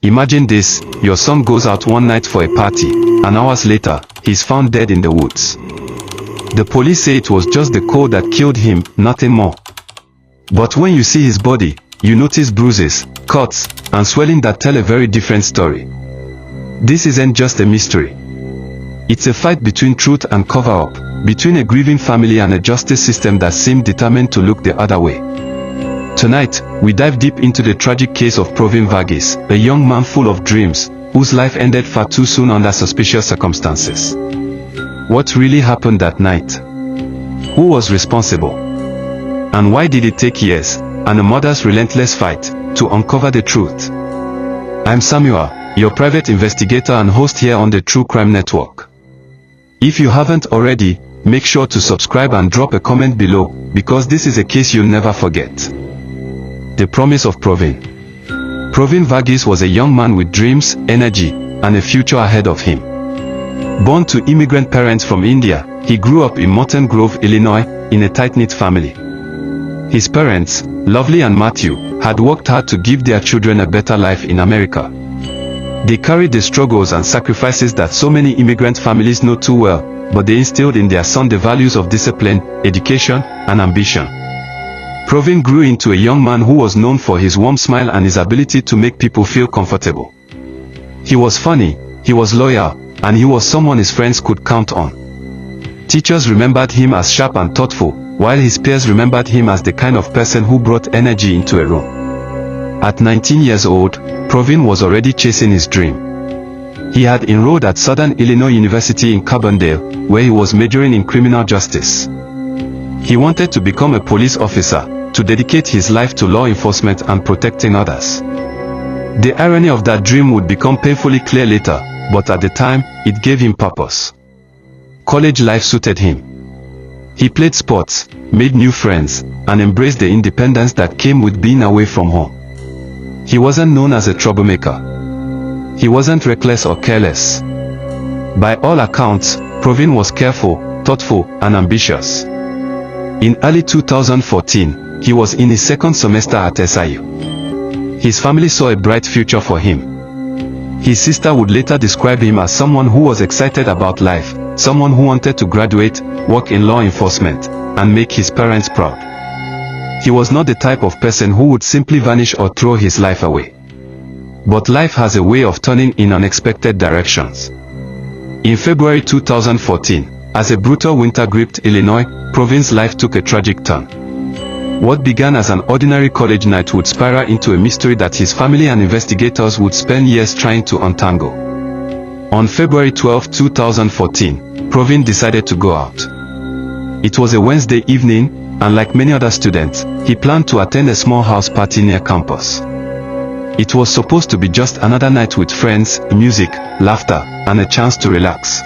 Imagine this, your son goes out one night for a party, and hours later, he's found dead in the woods. The police say it was just the cold that killed him, nothing more. But when you see his body, you notice bruises, cuts, and swelling that tell a very different story. This isn't just a mystery. It's a fight between truth and cover-up, between a grieving family and a justice system that seemed determined to look the other way. Tonight, we dive deep into the tragic case of Pravin Varughese, a young man full of dreams, whose life ended far too soon under suspicious circumstances. What really happened that night? Who was responsible? And why did it take years, and a mother's relentless fight, to uncover the truth? I'm Samuel, your private investigator and host here on the True Crime Network. If you haven't already, make sure to subscribe and drop a comment below, because this is a case you'll never forget. The promise of Pravin. Pravin Varughese was a young man with dreams, energy, and a future ahead of him. Born to immigrant parents from India, he grew up in Morton Grove, Illinois, in a tight-knit family. His parents, Lovely and Matthew, had worked hard to give their children a better life in America. They carried the struggles and sacrifices that so many immigrant families know too well, but they instilled in their son the values of discipline, education, and ambition. Pravin grew into a young man who was known for his warm smile and his ability to make people feel comfortable. He was funny, he was loyal, and he was someone his friends could count on. Teachers remembered him as sharp and thoughtful, while his peers remembered him as the kind of person who brought energy into a room. At 19 years old, Pravin was already chasing his dream. He had enrolled at Southern Illinois University in Carbondale, where he was majoring in criminal justice. He wanted to become a police officer, to dedicate his life to law enforcement and protecting others. The irony of that dream would become painfully clear later, but at the time, it gave him purpose. College life suited him. He played sports, made new friends, and embraced the independence that came with being away from home. He wasn't known as a troublemaker. He wasn't reckless or careless. By all accounts, Pravin was careful, thoughtful, and ambitious. In early 2014, he was in his second semester at SIU. His family saw a bright future for him. His sister would later describe him as someone who was excited about life, someone who wanted to graduate, work in law enforcement, and make his parents proud. He was not the type of person who would simply vanish or throw his life away. But life has a way of turning in unexpected directions. In February 2014, as a brutal winter gripped Illinois, Pravin's life took a tragic turn. What began as an ordinary college night would spiral into a mystery that his family and investigators would spend years trying to untangle. On February 12, 2014, Pravin decided to go out. It was a Wednesday evening, and like many other students, he planned to attend a small house party near campus. It was supposed to be just another night with friends, music, laughter, and a chance to relax.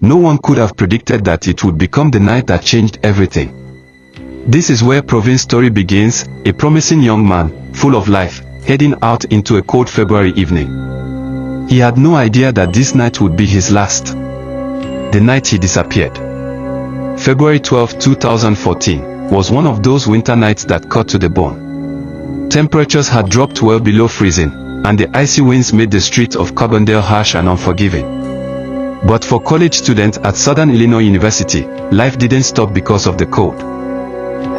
No one could have predicted that it would become the night that changed everything. This is where Pravin's story begins, a promising young man, full of life, heading out into a cold February evening. He had no idea that this night would be his last. The night he disappeared. February 12, 2014, was one of those winter nights that cut to the bone. Temperatures had dropped well below freezing, and the icy winds made the streets of Carbondale harsh and unforgiving. But for college students at Southern Illinois University, life didn't stop because of the cold.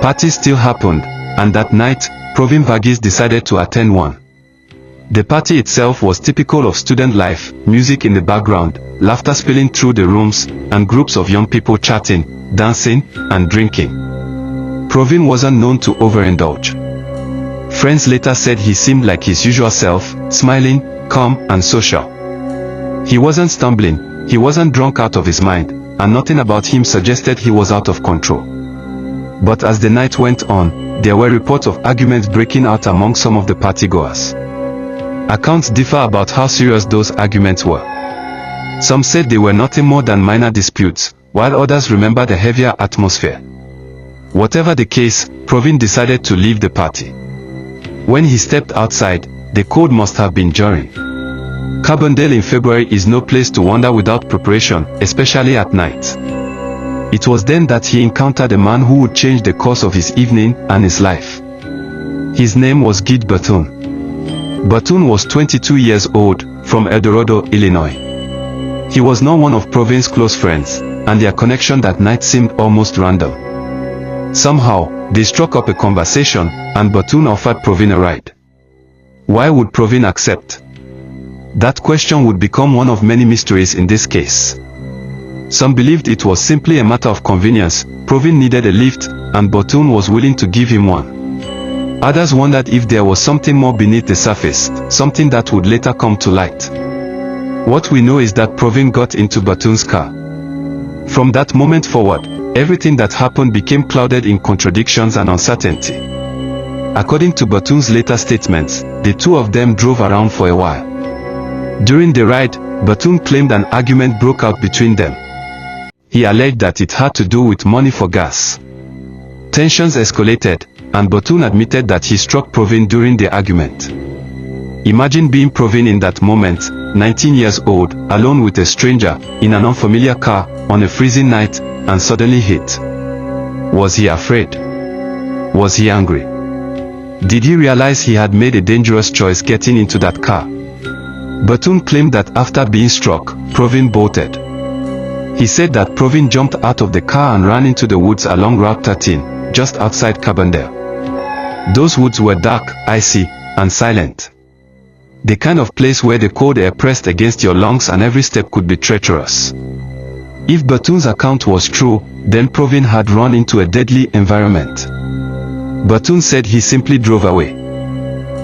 Parties still happened, and that night, Pravin Varughese decided to attend one. The party itself was typical of student life, music in the background, laughter spilling through the rooms, and groups of young people chatting, dancing, and drinking. Pravin wasn't known to overindulge. Friends later said he seemed like his usual self, smiling, calm, and social. He wasn't stumbling, he wasn't drunk out of his mind, and nothing about him suggested he was out of control. But as the night went on, there were reports of arguments breaking out among some of the partygoers. Accounts differ about how serious those arguments were. Some said they were nothing more than minor disputes, while others remembered a heavier atmosphere. Whatever the case, Pravin decided to leave the party. When he stepped outside, the cold must have been jarring. Carbondale in February is no place to wander without preparation, especially at night. It was then that he encountered a man who would change the course of his evening and his life. His name was Guy Bethune. Batoon was 22 years old, from El Dorado, Illinois. He was not one of Pravin's close friends, and their connection that night seemed almost random. Somehow, they struck up a conversation, and Batoon offered Pravin a ride. Why would Pravin accept? That question would become one of many mysteries in this case. Some believed it was simply a matter of convenience. Pravin needed a lift, and Batoon was willing to give him one. Others wondered if there was something more beneath the surface, something that would later come to light. What we know is that Pravin got into Batoon's car. From that moment forward, everything that happened became clouded in contradictions and uncertainty. According to Batoon's later statements, the two of them drove around for a while. During the ride, Batoon claimed an argument broke out between them. He alleged that it had to do with money for gas. Tensions escalated, and Batoon admitted that he struck Pravin during the argument. Imagine being Pravin in that moment, 19 years old, alone with a stranger, in an unfamiliar car, on a freezing night, and suddenly hit. Was he afraid? Was he angry? Did he realize he had made a dangerous choice getting into that car? Batoon claimed that after being struck, Pravin bolted. He said that Pravin jumped out of the car and ran into the woods along Route 13, just outside Carbondale. Those woods were dark, icy, and silent. The kind of place where the cold air pressed against your lungs and every step could be treacherous. If Batoon's account was true, then Pravin had run into a deadly environment. Batoon said he simply drove away.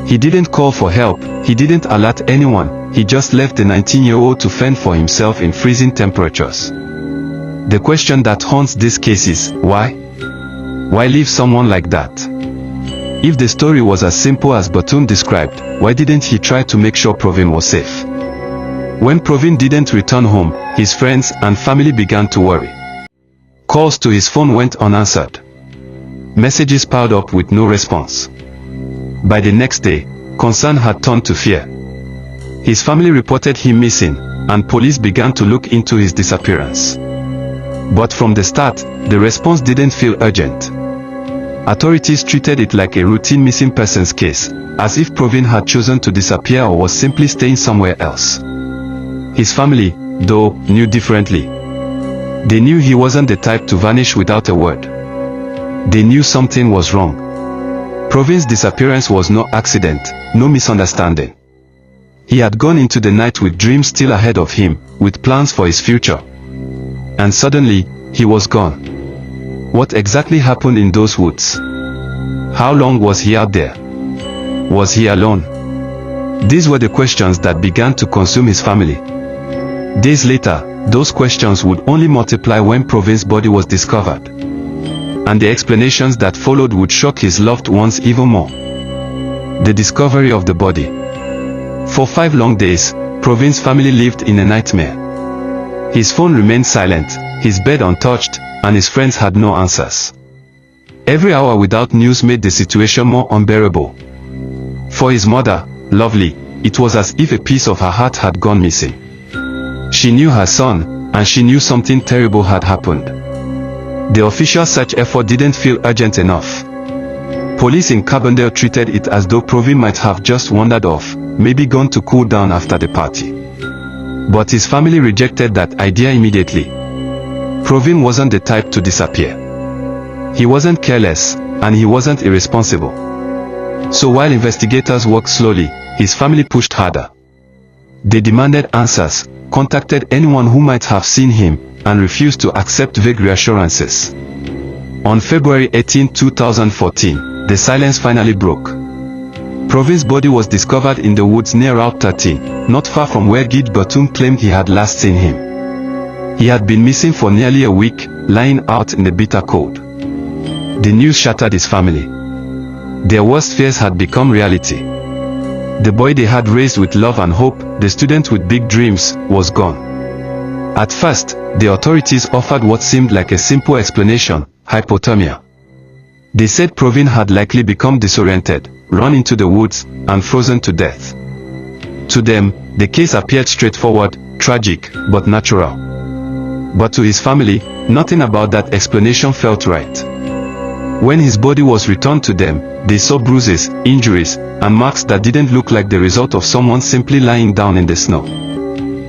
He didn't call for help, he didn't alert anyone, he just left the 19-year-old to fend for himself in freezing temperatures. The question that haunts this case is, why? Why leave someone like that? If the story was as simple as Batoon described, why didn't he try to make sure Pravin was safe? When Pravin didn't return home, his friends and family began to worry. Calls to his phone went unanswered. Messages piled up with no response. By the next day, concern had turned to fear. His family reported him missing, and police began to look into his disappearance. But from the start, the response didn't feel urgent. Authorities treated it like a routine missing persons case, as if Pravin had chosen to disappear or was simply staying somewhere else. His family, though, knew differently. They knew he wasn't the type to vanish without a word. They knew something was wrong. Pravin's disappearance was no accident, no misunderstanding. He had gone into the night with dreams still ahead of him, with plans for his future. And suddenly, he was gone. What exactly happened in those woods? How long was he out there? Was he alone? These were the questions that began to consume his family. Days later, those questions would only multiply when Pravin's body was discovered. And the explanations that followed would shock his loved ones even more. The discovery of the body. For 5 long days, Pravin's family lived in a nightmare. His phone remained silent, his bed untouched, and his friends had no answers. Every hour without news made the situation more unbearable. For his mother, Lovely, it was as if a piece of her heart had gone missing. She knew her son, and she knew something terrible had happened. The official search effort didn't feel urgent enough. Police in Carbondale treated it as though Pravin might have just wandered off, maybe gone to cool down after the party. But his family rejected that idea immediately. Pravin wasn't the type to disappear. He wasn't careless, and he wasn't irresponsible. So while investigators worked slowly, his family pushed harder. They demanded answers, contacted anyone who might have seen him, and refused to accept vague reassurances. On February 18, 2014, the silence finally broke. Pravin's body was discovered in the woods near Route 13, not far from where Gid Batoon claimed he had last seen him. He had been missing for nearly a week, lying out in the bitter cold. The news shattered his family. Their worst fears had become reality. The boy they had raised with love and hope, the student with big dreams, was gone. At first, the authorities offered what seemed like a simple explanation: hypothermia. They said Pravin had likely become disoriented, run into the woods, and frozen to death. To them, the case appeared straightforward, tragic, but natural. But to his family, nothing about that explanation felt right. When his body was returned to them, they saw bruises, injuries, and marks that didn't look like the result of someone simply lying down in the snow.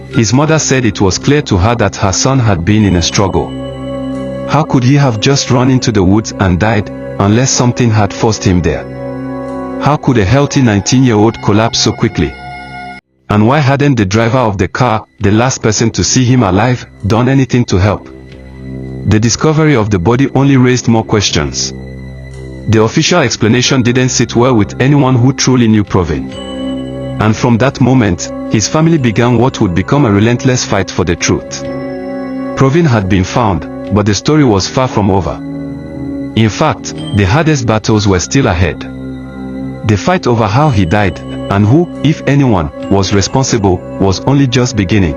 His mother said it was clear to her that her son had been in a struggle. How could he have just run into the woods and died, unless something had forced him there? How could a healthy 19-year-old collapse so quickly? And why hadn't the driver of the car, the last person to see him alive, done anything to help? The discovery of the body only raised more questions. The official explanation didn't sit well with anyone who truly knew Pravin. And from that moment, his family began what would become a relentless fight for the truth. Pravin had been found, but the story was far from over. In fact, the hardest battles were still ahead. The fight over how he died, and who, if anyone, was responsible, was only just beginning.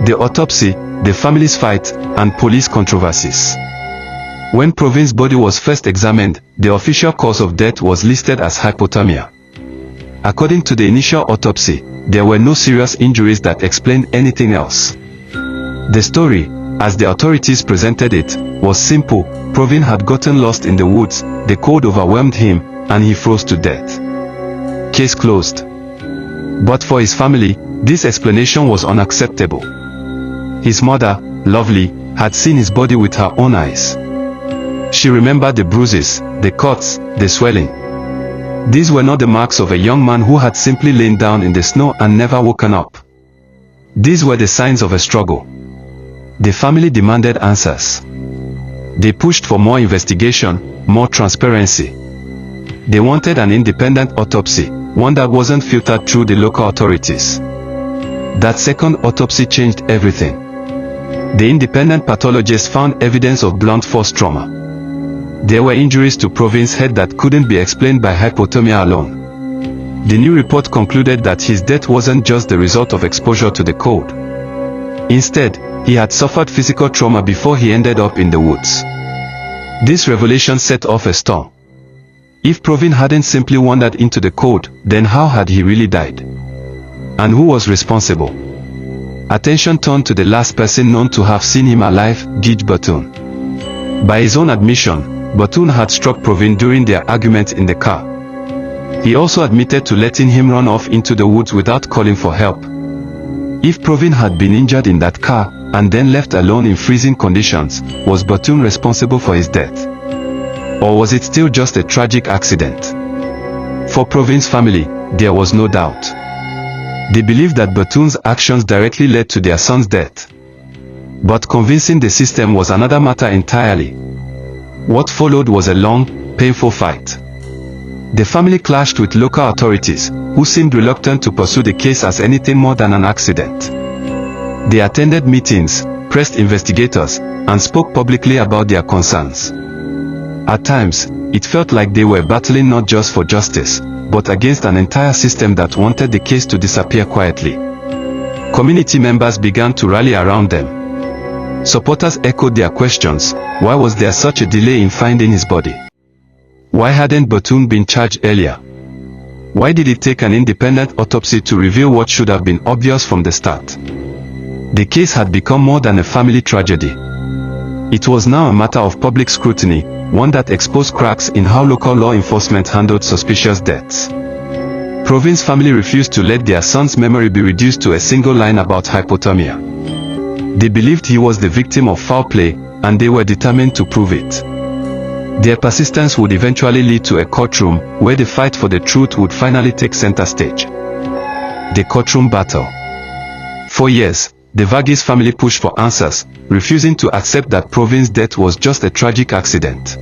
The autopsy, the family's fight, and police controversies. When Pravin's body was first examined, the official cause of death was listed as hypothermia. According to the initial autopsy, there were no serious injuries that explained anything else. The story, as the authorities presented it, was simple. Pravin had gotten lost in the woods, the cold overwhelmed him, and he froze to death. Case closed. But for his family, this explanation was unacceptable. His mother, Lovely, had seen his body with her own eyes. She remembered the bruises, the cuts, the swelling. These were not the marks of a young man who had simply lain down in the snow and never woken up. These were the signs of a struggle. The family demanded answers. They pushed for more investigation, more transparency. They wanted an independent autopsy, one that wasn't filtered through the local authorities. That second autopsy changed everything. The independent pathologist found evidence of blunt force trauma. There were injuries to Pravin's head that couldn't be explained by hypothermia alone. The new report concluded that his death wasn't just the result of exposure to the cold. Instead, he had suffered physical trauma before he ended up in the woods. This revelation set off a storm. If Pravin hadn't simply wandered into the cold, then how had he really died? And who was responsible? Attention turned to the last person known to have seen him alive, Gij Batoon. By his own admission, Batoon had struck Pravin during their argument in the car. He also admitted to letting him run off into the woods without calling for help. If Pravin had been injured in that car, and then left alone in freezing conditions, was Batoon responsible for his death? Or was it still just a tragic accident? For Pravin's family, there was no doubt. They believed that Batoon's actions directly led to their son's death. But convincing the system was another matter entirely. What followed was a long, painful fight. The family clashed with local authorities, who seemed reluctant to pursue the case as anything more than an accident. They attended meetings, pressed investigators, and spoke publicly about their concerns. At times, it felt like they were battling not just for justice, but against an entire system that wanted the case to disappear quietly. Community members began to rally around them. Supporters echoed their questions. Why was there such a delay in finding his body? Why hadn't Batoon been charged earlier? Why did it take an independent autopsy to reveal what should have been obvious from the start? The case had become more than a family tragedy. It was now a matter of public scrutiny, one that exposed cracks in how local law enforcement handled suspicious deaths. Pravin's family refused to let their son's memory be reduced to a single line about hypothermia. They believed he was the victim of foul play, and they were determined to prove it. Their persistence would eventually lead to a courtroom, where the fight for the truth would finally take center stage. The courtroom battle. For years, the Varughese family pushed for answers, refusing to accept that Pravin's death was just a tragic accident.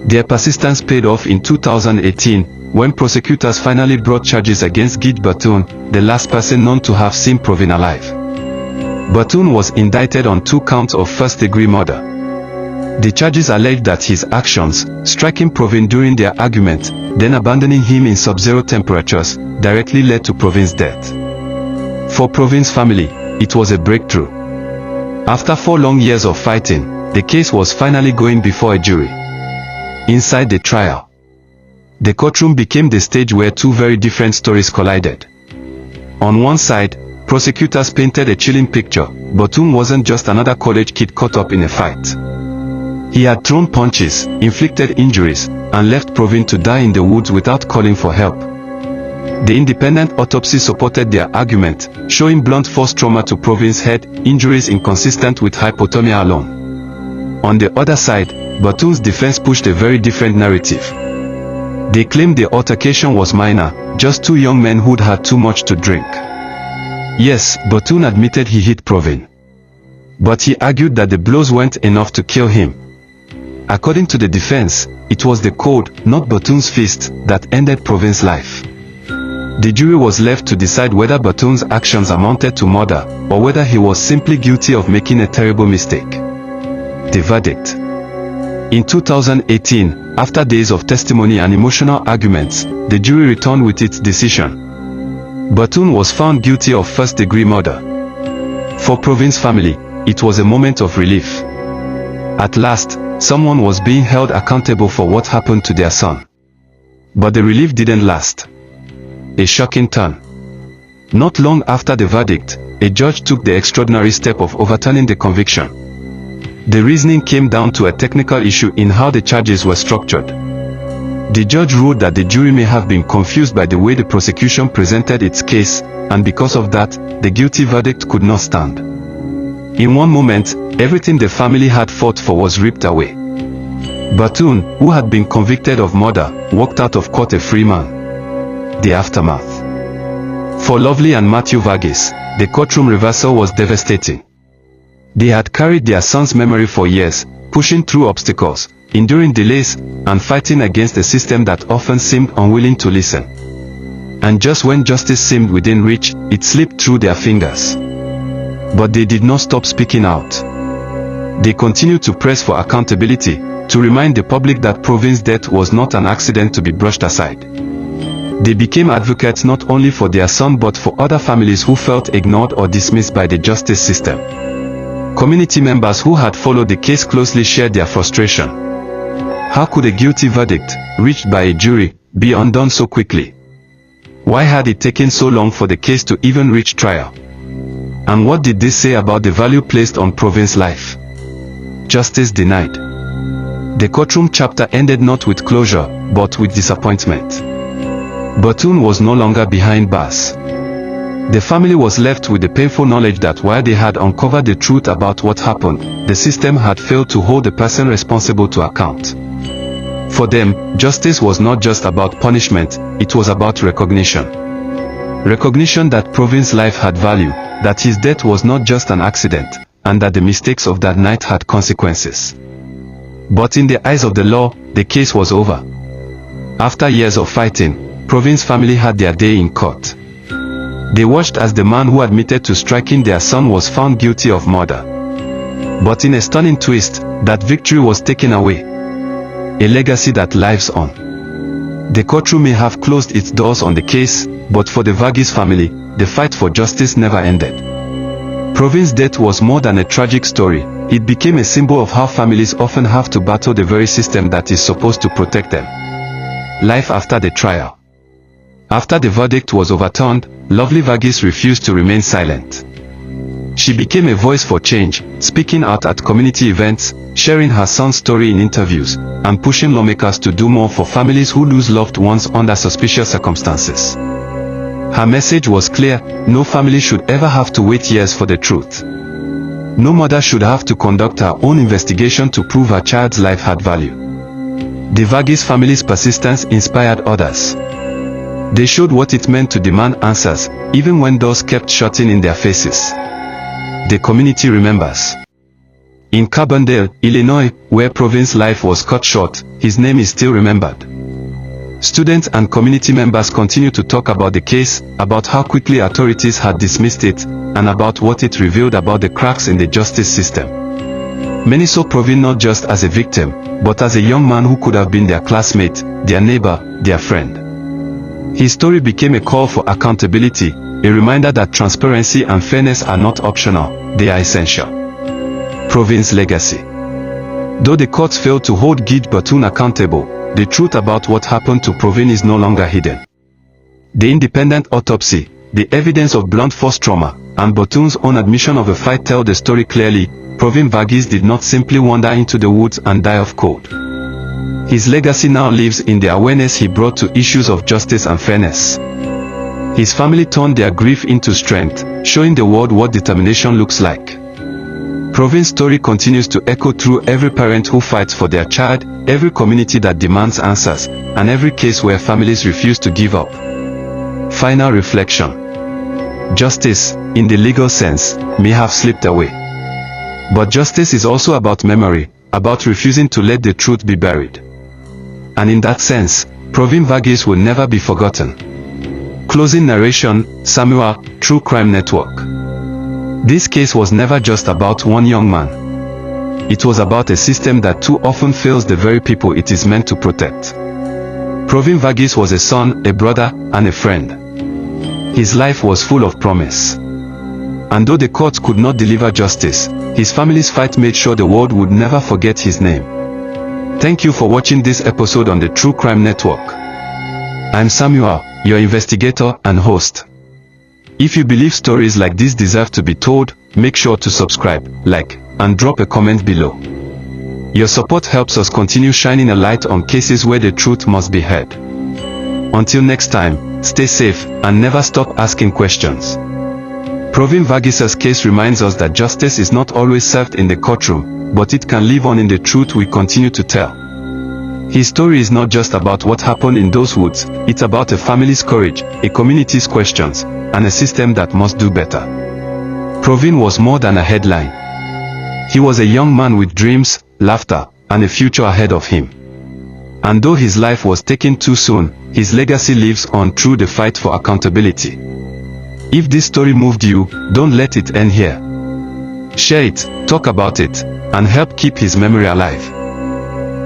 Their persistence paid off in 2018, when prosecutors finally brought charges against Gij Batoon, the last person known to have seen Pravin alive. Batoon was indicted on 2 counts of first-degree murder. The charges alleged that his actions, striking Pravin during their argument, then abandoning him in sub-zero temperatures, directly led to Pravin's death. For Pravin's family, it was a breakthrough. After 4 long years of fighting, the case was finally going before a jury. Inside the trial, the courtroom became the stage where 2 very different stories collided. On one side, prosecutors painted a chilling picture. Batoon wasn't just another college kid caught up in a fight. He had thrown punches, inflicted injuries, and left Pravin to die in the woods without calling for help. The independent autopsy supported their argument, showing blunt force trauma to Pravin's head, injuries inconsistent with hypothermia alone. On the other side, Batun's defense pushed a very different narrative. They claimed the altercation was minor, just two young men who'd had too much to drink. Yes, Batun admitted he hit Pravin. But he argued that the blows weren't enough to kill him. According to the defense, it was the code, not Batun's fist, that ended Pravin's life. The jury was left to decide whether Batun's actions amounted to murder, or whether he was simply guilty of making a terrible mistake. The verdict. In 2018, after days of testimony and emotional arguments, the jury returned with its decision. Batun was found guilty of first-degree murder. For Pravin's family, it was a moment of relief. At last, someone was being held accountable for what happened to their son. But the relief didn't last. A shocking turn. Not long after the verdict, a judge took the extraordinary step of overturning the conviction. The reasoning came down to a technical issue in how the charges were structured. The judge ruled that the jury may have been confused by the way the prosecution presented its case, and because of that, the guilty verdict could not stand. In one moment, everything the family had fought for was ripped away. Batun, who had been convicted of murder, walked out of court a free man. The aftermath. For Lovely and Matthew Varughese, the courtroom reversal was devastating. They had carried their son's memory for years, pushing through obstacles, enduring delays, and fighting against a system that often seemed unwilling to listen. And just when justice seemed within reach, it slipped through their fingers. But they did not stop speaking out. They continued to press for accountability, to remind the public that Pravin's death was not an accident to be brushed aside. They became advocates not only for their son but for other families who felt ignored or dismissed by the justice system. Community members who had followed the case closely shared their frustration. How could a guilty verdict, reached by a jury, be undone so quickly? Why had it taken so long for the case to even reach trial? And what did this say about the value placed on Pravin's life? Justice denied. The courtroom chapter ended not with closure, but with disappointment. Batun was no longer behind bars. The family was left with the painful knowledge that while they had uncovered the truth about what happened, the system had failed to hold the person responsible to account. For them, justice was not just about punishment, it was about recognition. Recognition that Pravin's life had value, that his death was not just an accident, and that the mistakes of that night had consequences. But in the eyes of the law, the case was over. After years of fighting, Pravin's family had their day in court. They watched as the man who admitted to striking their son was found guilty of murder. But in a stunning twist, that victory was taken away. A legacy that lives on. The courtroom may have closed its doors on the case, but for the Varughese family, the fight for justice never ended. Pravin's death was more than a tragic story, it became a symbol of how families often have to battle the very system that is supposed to protect them. Life after the trial. After the verdict was overturned, Lovely Varughese refused to remain silent. She became a voice for change, speaking out at community events, sharing her son's story in interviews, and pushing lawmakers to do more for families who lose loved ones under suspicious circumstances. Her message was clear: no family should ever have to wait years for the truth. No mother should have to conduct her own investigation to prove her child's life had value. The Varughese family's persistence inspired others. They showed what it meant to demand answers, even when doors kept shutting in their faces. The community remembers. In Carbondale, Illinois, where Pravin's life was cut short, his name is still remembered. Students and community members continue to talk about the case, about how quickly authorities had dismissed it, and about what it revealed about the cracks in the justice system. Many saw Pravin not just as a victim, but as a young man who could have been their classmate, their neighbor, their friend. His story became a call for accountability, a reminder that transparency and fairness are not optional, they are essential. Pravin's legacy. Though the courts failed to hold Gij Batun accountable, the truth about what happened to Pravin is no longer hidden. The independent autopsy, the evidence of blunt force trauma, and Batun's own admission of a fight tell the story clearly: Pravin Varughese did not simply wander into the woods and die of cold. His legacy now lives in the awareness he brought to issues of justice and fairness. His family turned their grief into strength, showing the world what determination looks like. Pravin's story continues to echo through every parent who fights for their child, every community that demands answers, and every case where families refuse to give up. Final reflection. Justice, in the legal sense, may have slipped away. But justice is also about memory, about refusing to let the truth be buried. And in that sense, Pravin Varughese will never be forgotten. Closing narration, Samuel, True Crime Network. This case was never just about one young man. It was about a system that too often fails the very people it is meant to protect. Pravin Varughese was a son, a brother, and a friend. His life was full of promise. And though the courts could not deliver justice, his family's fight made sure the world would never forget his name. Thank you for watching this episode on the True Crime Network. I'm Samuel, your investigator and host. If you believe stories like this deserve to be told, make sure to subscribe, like, and drop a comment below. Your support helps us continue shining a light on cases where the truth must be heard. Until next time, stay safe and never stop asking questions. Pravin Varughese's case reminds us that justice is not always served in the courtroom, but it can live on in the truth we continue to tell. His story is not just about what happened in those woods, it's about a family's courage, a community's questions, and a system that must do better. Pravin was more than a headline. He was a young man with dreams, laughter, and a future ahead of him. And though his life was taken too soon, his legacy lives on through the fight for accountability. If this story moved you, don't let it end here. Share it, talk about it, and help keep his memory alive.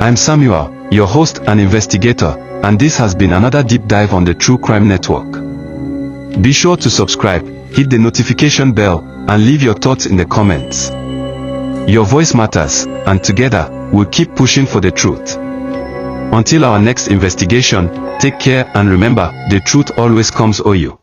I'm Samuel, your host and investigator, and this has been another deep dive on the True Crime Network. Be sure to subscribe, hit the notification bell, and leave your thoughts in the comments. Your voice matters, and together, we'll keep pushing for the truth. Until our next investigation, take care and remember, the truth always comes OU.